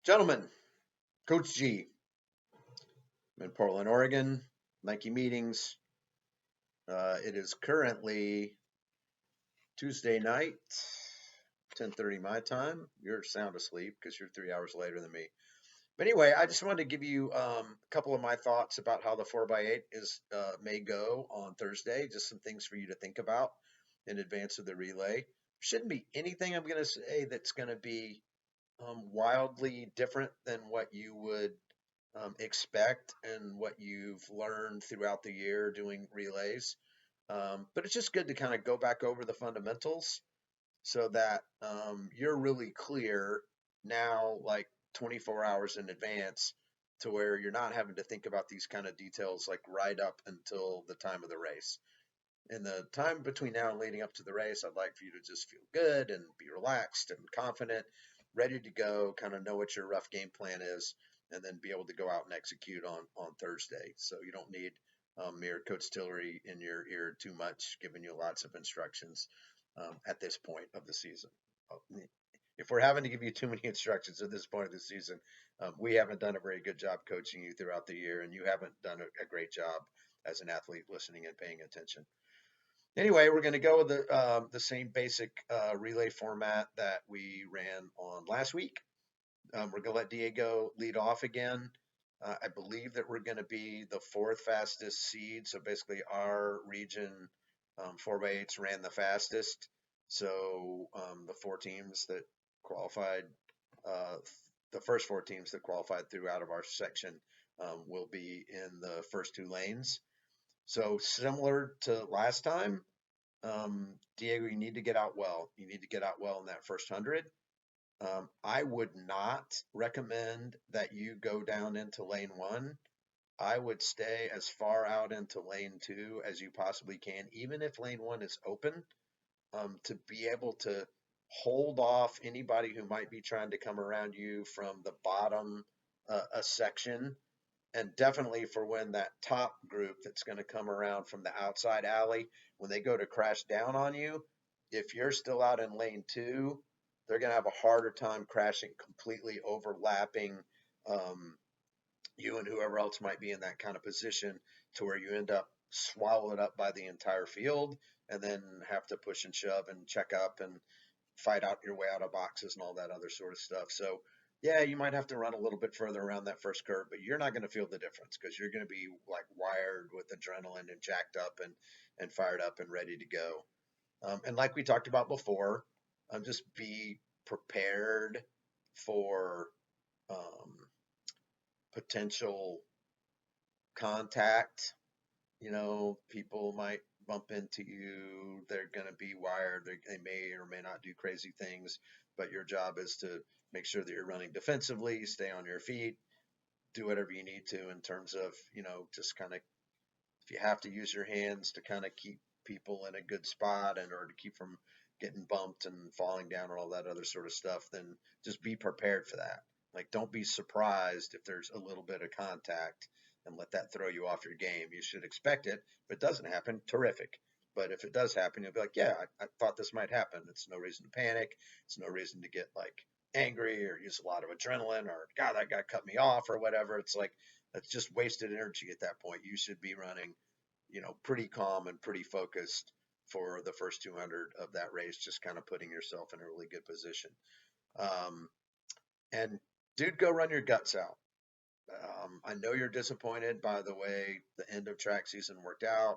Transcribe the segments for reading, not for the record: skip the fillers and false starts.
Gentlemen, Coach G. I'm in Portland, Oregon. Nike meetings. It is currently Tuesday night, 10:30 my time. You're sound asleep because you're 3 hours later than me. But anyway, I just wanted to give you a couple of my thoughts about how the 4x8 is may go on Thursday. Just some things for you to think about in advance of the relay. Shouldn't be anything I'm going to say that's going to be wildly different than what you would expect and what you've learned throughout the year doing relays. But it's just good to kind of go back over the fundamentals so that you're really clear now, like 24 hours in advance, to where you're not having to think about these kind of details like right up until the time of the race. In the time between now and leading up to the race, I'd like for you to just feel good and be relaxed and confident, ready to go, kind of know what your rough game plan is, and then be able to go out and execute on Thursday. So you don't need mere Coach Tillery in your ear too much, giving you lots of instructions at this point of the season. If we're having to give you too many instructions at this point of the season, we haven't done a very good job coaching you throughout the year, and you haven't done a great job as an athlete listening and paying attention. Anyway, we're going to go with the same basic relay format that we ran on last week. We're going to let Diego lead off again. I believe that we're going to be the fourth fastest seed. So basically, our region 4x8s ran the fastest. So the four teams that qualified, the first four teams that qualified throughout of our section will be in the first two lanes. So similar to last time, Diego, you need to get out well. You need to get out well in that first 100. I would not recommend that you go down into lane one. I would stay as far out into lane two as you possibly can, even if lane one is open, to be able to hold off anybody who might be trying to come around you from the bottom a section, and definitely for when that top group that's going to come around from the outside alley, when they go to crash down on you, if you're still out in lane two, they're going to have a harder time crashing, completely overlapping you and whoever else might be in that kind of position, to where you end up swallowed up by the entire field and then have to push and shove and check up and fight out your way out of boxes and all that other sort of stuff. So yeah, you might have to run a little bit further around that first curve, but you're not going to feel the difference because you're going to be like wired with adrenaline and jacked up and fired up and ready to go. And like we talked about before, just be prepared for potential contact. People might bump into you. They're going to be wired. They may or may not do crazy things, but your job is to make sure that you're running defensively, stay on your feet, do whatever you need to in terms of, just kind of, if you have to use your hands to kind of keep people in a good spot and or to keep from getting bumped and falling down and all that other sort of stuff, then just be prepared for that. Like, don't be surprised if there's a little bit of contact and let that throw you off your game. You should expect it. If it doesn't happen, terrific. But if it does happen, you'll be like, yeah, I thought this might happen. It's no reason to panic. It's no reason to get like angry or use a lot of adrenaline or, God, that guy cut me off or whatever. It's like, that's just wasted energy at that point. You should be running, pretty calm and pretty focused for the first 200 of that race, just kind of putting yourself in a really good position. And dude, go run your guts out. I know you're disappointed by the way the end of track season worked out.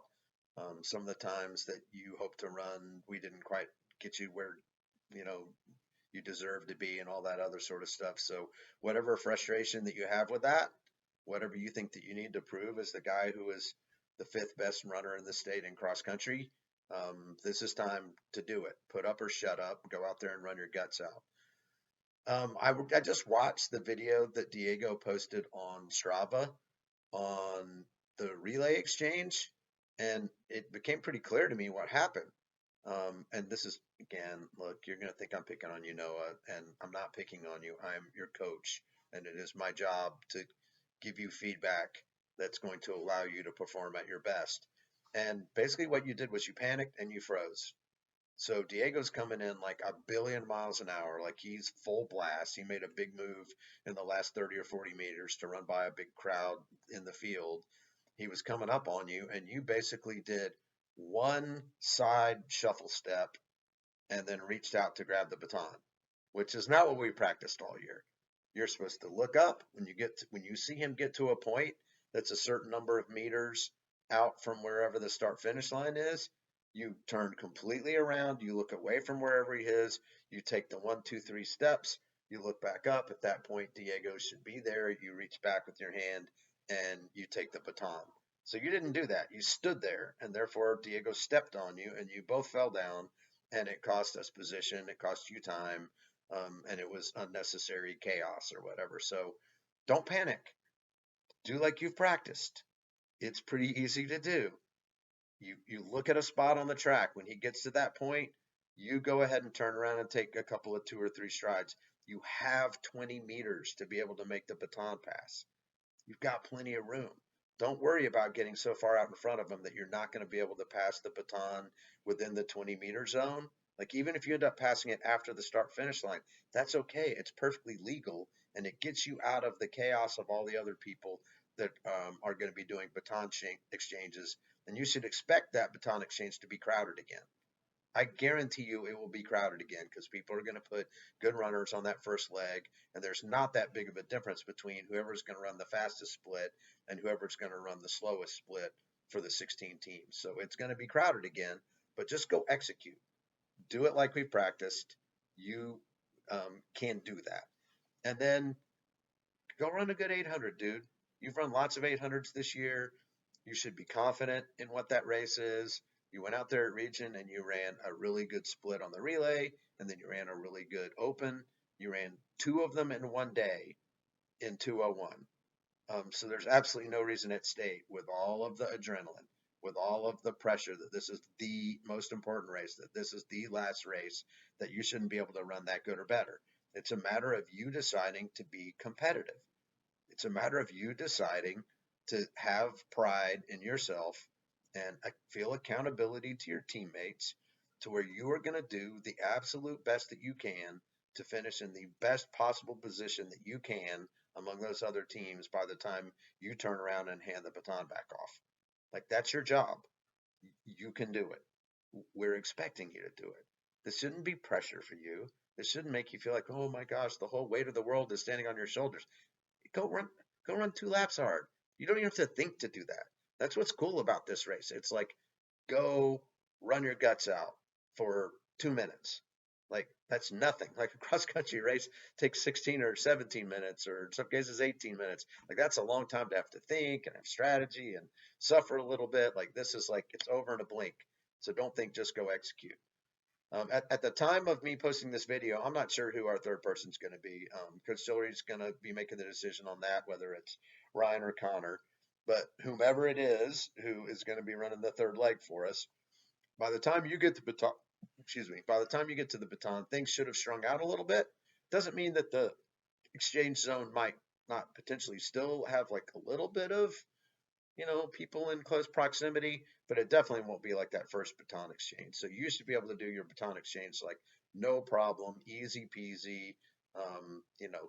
Some of the times that you hope to run, we didn't quite get you where, you know, you deserve to be and all that other sort of stuff. So whatever frustration that you have with that, whatever you think that you need to prove as the guy who is the fifth best runner in the state in cross country, this is time to do it. Put up or shut up. Go out there and run your guts out. I just watched the video that Diego posted on Strava on the relay exchange, and it became pretty clear to me what happened. And this is, again, look, you're going to think I'm picking on you, Noah, and I'm not picking on you. I'm your coach, and it is my job to give you feedback that's going to allow you to perform at your best. And basically what you did was you panicked and you froze. So Diego's coming in like a billion miles an hour, like he's full blast. He made a big move in the last 30 or 40 meters to run by a big crowd in the field. He was coming up on you, and you basically did one side shuffle step and then reached out to grab the baton, which is not what we practiced all year. You're supposed to look up when you see him get to a point that's a certain number of meters out from wherever the start finish line is. You turn completely around, you look away from wherever he is, you take the 1, 2, 3 steps, you look back up. At that point, Diego should be there. You reach back with your hand and you take the baton. So you didn't do that. You stood there, and therefore Diego stepped on you, and you both fell down, and it cost us position, it cost you time, and it was unnecessary chaos or whatever. So don't panic. Do like you've practiced. It's pretty easy to do. You look at a spot on the track. When he gets to that point, you go ahead and turn around and take a couple of 2 or 3 strides. You have 20 meters to be able to make the baton pass. You've got plenty of room. Don't worry about getting so far out in front of them that you're not going to be able to pass the baton within the 20-meter zone. Like, even if you end up passing it after the start finish line, that's okay. It's perfectly legal, and it gets you out of the chaos of all the other people that are going to be doing baton exchanges. And you should expect that baton exchange to be crowded again. I guarantee you it will be crowded again because people are going to put good runners on that first leg, and there's not that big of a difference between whoever's going to run the fastest split and whoever's going to run the slowest split for the 16 teams. So it's going to be crowded again, but just go execute. Do it like we practiced. You can do that. And then go run a good 800, dude. You've run lots of 800s this year. You should be confident in what that race is. You went out there at region and you ran a really good split on the relay, and then you ran a really good open. You ran 2 of them in one day in 2:01. So there's absolutely no reason at state, with all of the adrenaline, with all of the pressure that this is the most important race, that this is the last race, that you shouldn't be able to run that good or better. It's a matter of you deciding to be competitive. It's a matter of you deciding to have pride in yourself and feel accountability to your teammates, to where you are going to do the absolute best that you can to finish in the best possible position that you can among those other teams by the time you turn around and hand the baton back off. Like, that's your job. You can do it. We're expecting you to do it. This shouldn't be pressure for you. This shouldn't make you feel like, oh my gosh, the whole weight of the world is standing on your shoulders. Go run, go run 2 laps hard. You don't even have to think to do that. That's what's cool about this race. It's like, go run your guts out for 2 minutes. Like, that's nothing. Like, a cross country race takes 16 or 17 minutes, or in some cases 18 minutes. Like, that's a long time to have to think and have strategy and suffer a little bit. Like, this is like, it's over in a blink. So don't think, just go execute. At the time of me posting this video, I'm not sure who our third person's going to be. Coach Stillery's going to be making the decision on that, whether it's Ryan or Connor. But whomever it is who is going to be running the third leg for us, by the time you get to baton, by the time you get to the baton, things should have strung out a little bit. Doesn't mean that the exchange zone might not potentially still have like a little bit of people in close proximity, but it definitely won't be like that first baton exchange. So you used to be able to do your baton exchange like no problem, easy peasy,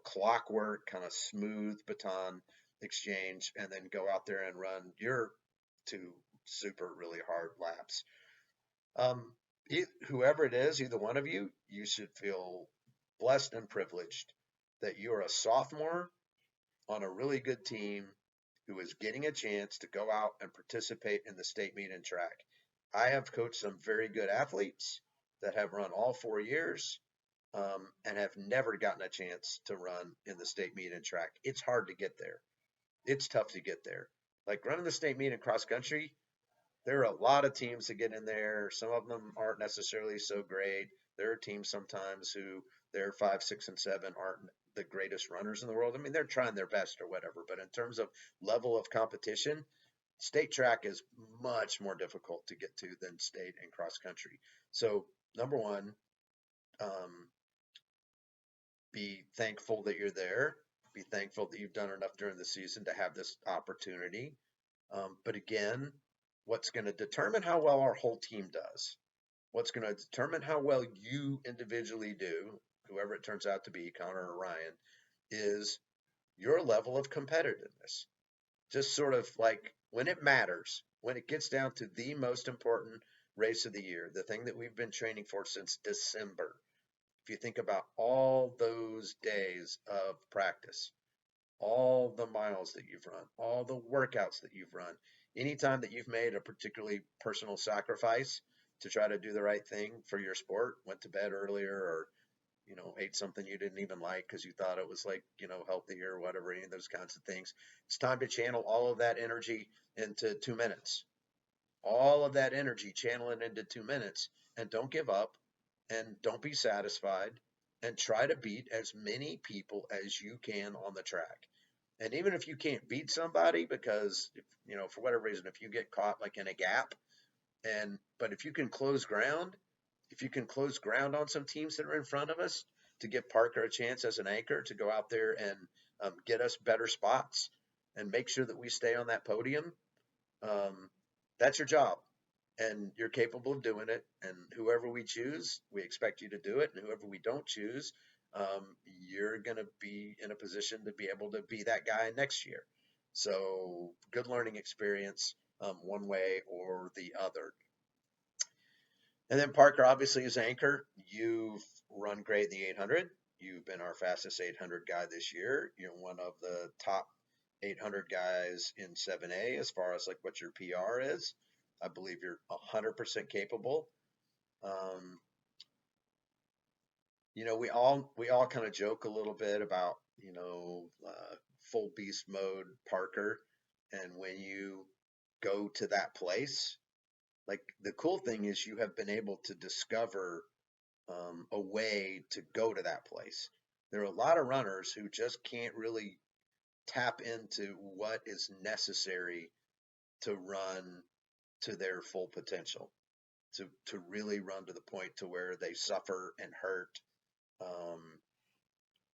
clockwork, kind of smooth baton exchange, and then go out there and run your 2 super really hard laps. Whoever it is, either one of you, you should feel blessed and privileged that you're a sophomore on a really good team who is getting a chance to go out and participate in the state meet and track. I have coached some very good athletes that have run all 4 years, and have never gotten a chance to run in the state meet and track. It's hard to get there. It's tough to get there. Like, running the state meet and cross country, there are a lot of teams that get in there. Some of them aren't necessarily so great. There are teams sometimes who their 5, 6, and 7 aren't the greatest runners in the world. I mean, they're trying their best or whatever. But in terms of level of competition, state track is much more difficult to get to than state and cross country. So, number one, be thankful that you're there. Be thankful that you've done enough during the season to have this opportunity. But again, what's going to determine how well our whole team does What's going to determine how well you individually do, whoever it turns out to be, Connor or Ryan, is your level of competitiveness. Just sort of like when it matters, when it gets down to the most important race of the year, the thing that we've been training for since December. If you think about all those days of practice, all the miles that you've run, all the workouts that you've run, anytime that you've made a particularly personal sacrifice to try to do the right thing for your sport, went to bed earlier or ate something you didn't even like because you thought it was like, healthy or whatever, any of those kinds of things. It's time to channel all of that energy into 2 minutes. All of that energy, channel it into 2 minutes, and don't give up and don't be satisfied and try to beat as many people as you can on the track. And even if you can't beat somebody, because for whatever reason, if you get caught like in a gap, but if you can close ground, if you can close ground on some teams that are in front of us, to give Parker a chance as an anchor to go out there and get us better spots and make sure that we stay on that podium, that's your job. And you're capable of doing it. And whoever we choose, we expect you to do it. And whoever we don't choose, you're going to be in a position to be able to be that guy next year. So good learning experience, one way or the other. And then Parker, obviously, is anchor. You've run great in the 800. You've been our fastest 800 guy this year. You're one of the top 800 guys in 7A as far as like what your PR is. I believe you're 100% capable. Um, we all kind of joke a little bit about full beast mode Parker, and when you go to that place, like the cool thing is you have been able to discover a way to go to that place. There are a lot of runners who just can't really tap into what is necessary to run to their full potential, to really run to the point to where they suffer and hurt, um,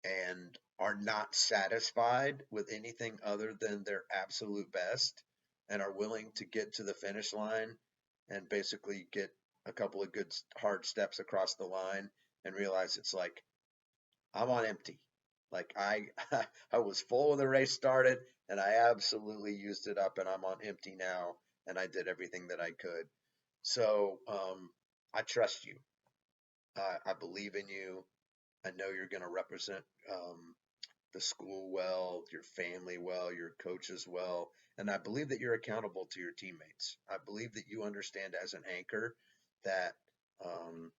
and are not satisfied with anything other than their absolute best, and are willing to get to the finish line and basically get a couple of good hard steps across the line and realize it's like I'm on empty. Like I was full when the race started and I absolutely used it up and I'm on empty now and I did everything that I could. So I trust you. I believe in you. I know you're going to represent the school well, your family well, your coaches well, and I believe that you're accountable to your teammates. I believe that you understand as an anchor that um,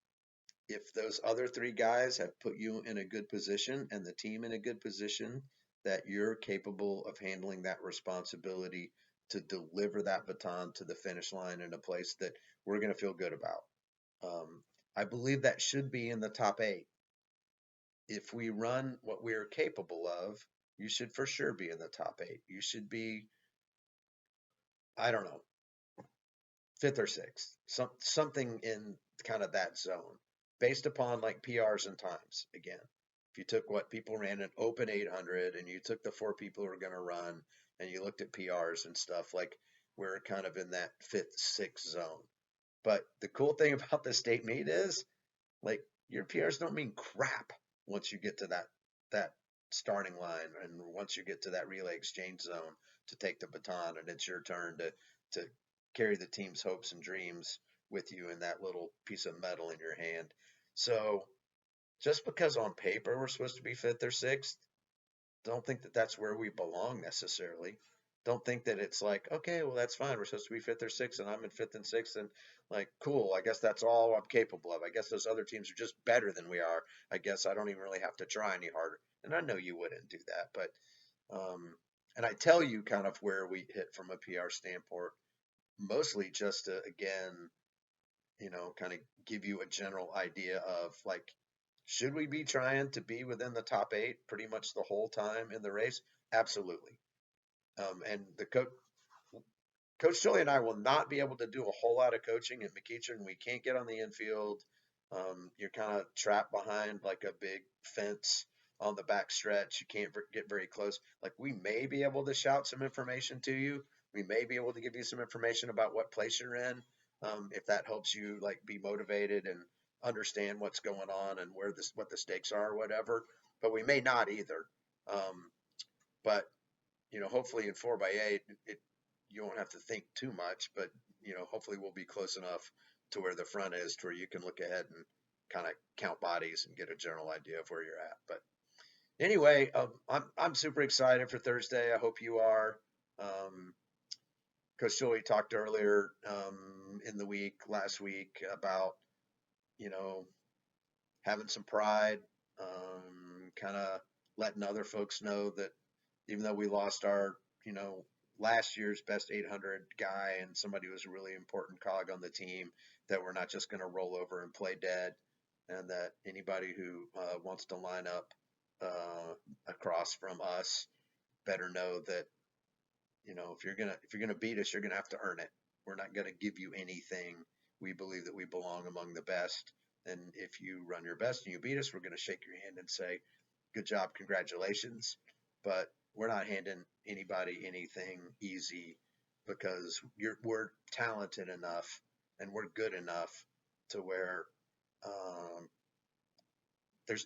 if those other three guys have put you in a good position and the team in a good position, that you're capable of handling that responsibility to deliver that baton to the finish line in a place that we're going to feel good about. I believe that should be in the top 8. If we run what we're capable of, you should for sure be in the top 8. You should be, I don't know, 5th or 6th, something in kind of that zone, based upon like PRs and times. Again, if you took what people ran an open 800 and you took the 4 people who are going to run and you looked at PRs and stuff, like we're kind of in that 5th, 6th zone. But the cool thing about the state meet is like your PRs don't mean crap once you get to that starting line and once you get to that relay exchange zone to take the baton and it's your turn to carry the team's hopes and dreams with you in that little piece of metal in your hand. So just because on paper we're supposed to be 5th or 6th, don't think that that's where we belong necessarily. Don't think that it's like, okay, well, that's fine. We're supposed to be 5th or 6th, and I'm in 5th and 6th, and like, cool. I guess that's all I'm capable of. I guess those other teams are just better than we are. I guess I don't even really have to try any harder. And I know you wouldn't do that, but, and I tell you kind of where we hit from a PR standpoint, mostly just to, again, kind of give you a general idea of like, should we be trying to be within the top 8 pretty much the whole time in the race? Absolutely. And the Coach Chili and I will not be able to do a whole lot of coaching at McEachern. We can't get on the infield. You're kind of trapped behind like a big fence on the back stretch. You can't get very close. Like we may be able to shout some information to you. We may be able to give you some information about what place you're in. if that helps you like be motivated and understand what's going on and what the stakes are or whatever. But we may not either. Um, but hopefully in 4x8, you won't have to think too much. But hopefully we'll be close enough to where the front is to where you can look ahead and kind of count bodies and get a general idea of where you're at. But anyway, I'm super excited for Thursday. I hope you are. Coach Joey talked earlier in the week, last week, about you know having some pride, kind of letting other folks know that even though we lost our last year's best 800 guy and somebody who was a really important cog on the team, that we're not just going to roll over and play dead, and that anybody who wants to line up across from us better know that if you're gonna beat us, you're gonna have to earn it. We're not gonna give you anything. We believe that we belong among the best, and if you run your best and you beat us, we're gonna shake your hand and say, "Good job, congratulations." But we're not handing anybody anything easy because we're talented enough and we're good enough to where um,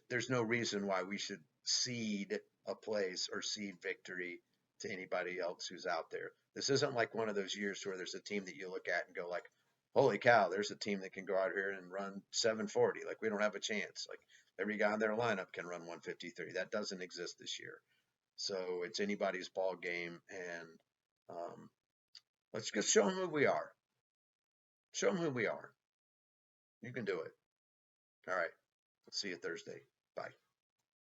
there's no reason why we should cede a place or cede victory to anybody else who's out there. This isn't like one of those years where there's a team that you look at and go like, "Holy cow, there's a team that can go out here and run 740." Like we don't have a chance. Like every guy in their lineup can run 153. That doesn't exist this year. So it's anybody's ball game, and let's just show them who we are. Show them who we are. You can do it. All right. Let's see you Thursday. Bye.